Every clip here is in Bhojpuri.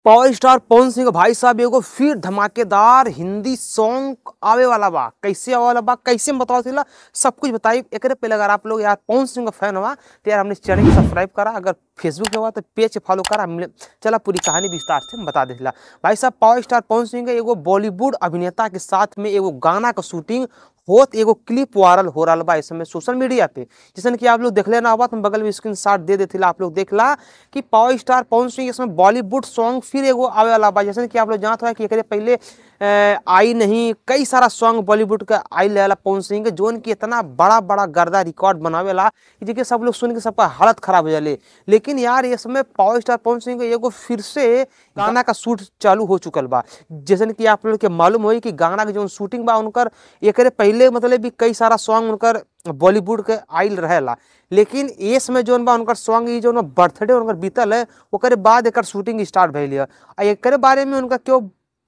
पावर स्टार पवन सिंह भाई साहब एगो फिर धमाकेदार हिंदी सॉन्ग आवे वाला बा। कैसे आवे वाला बा, कैसे में बताओ थिला सब कुछ बताई। एकरे पहले अगर आप लोग यार पवन सिंह का फैन हुआ तो यार हमने चैनल को सब्सक्राइब करा, अगर फेसबुक पे हुआ तो पेज फॉलो करा। चला पूरी कहानी विस्तार से बता देला। भाई साहब पावर स्टार पवन सिंह एगो बॉलीवुड अभिनेता के साथ में एगो गाना का शूटिंग होत, एगो क्लिप वायरल हो रहा बा इस समय सोशल मीडिया पे। जैसे कि आप लोग देख लेना हुआ तो बगल में स्क्रीन शॉट दे देते आप लोग देखला कि पावर स्टार पवन सिंह इसमें बॉलीवुड सॉन्ग फिर एगो आवे वाला बा। जैसे कि आप लोग जानते हैं कि एकरे पहले आई नहीं कई सारा सॉन्ग बॉलीवुड का आई लेला पवन सिंह के, जोन की इतना बड़ा बड़ा गर्दा रिकॉर्ड बनावेला कि जेके सब लोग सुन के सबका हालत खराब हो जाले। लेकिन यार ये समय पावर स्टार पवन सिंह के एगो फिर से गाना का शूट चालू हो चुकल बा। जैसे कि आप लोग के मालूम होई कि गाना के जो शूटिंग बा उनकर एकरे पहले मतलब भी कई सारा सॉन्ग उनकर बॉलीवुड के आइल रहेला। लेकिन ये समय जोन बा उनकर सॉन्ग ये जो बर्थडे उनकर बीतल है ओकरे बाद एक शूटिंग स्टार्ट भइल है। एकरे बारे में उनका क्यों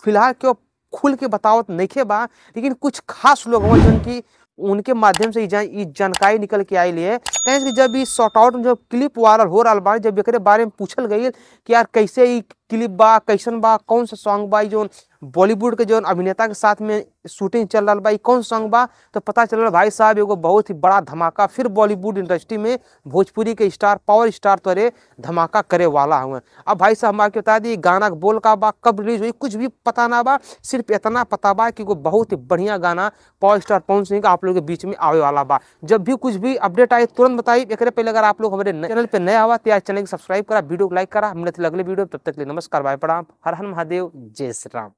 फिलहाल क्यों खुल के बतावत नहीं बा, लेकिन कुछ खास लोग हो जोन की उनके माध्यम से ये जानकारी निकल के आई है। कहें कि जब इस शॉर्ट आउट जो क्लिप वायरल हो रहा बा, जब एकरे बारे में पूछल गई कि यार कैसे ये क्लिप बा, कैसन बा, कौन सा सॉन्ग बा, जो बॉलीवुड के जो अभिनेता के साथ में शूटिंग चल रहा बा, कौन सॉन्ग बा, तो पता चल रहा भाई साहब एगो बहुत ही बड़ा धमाका फिर बॉलीवुड इंडस्ट्री में भोजपुरी के स्टार पावर स्टार तोरे धमाका करे वाला हुए। अब भाई साहब हमारे बता दी गाना बोल का बा, कब रिलीज हुई, कुछ भी पता ना बा, सिर्फ इतना पता बा कि वो बहुत ही बढ़िया गाना पावर स्टार पवन सिंह का आप लोगों के बीच में आवे वाला बा। जब भी कुछ भी अपडेट आए तुरंत बताइए। एकरे पहले अगर आप लोग हमारे चैनल पे नया हुआ तो यार चैनल को सब्सक्राइब करा, वीडियो को लाइक करा। हमने अगले वीडियो तब तक के लिए नमस्कार, बाय प्रणाम, हर हर महादेव, जय श्री राम।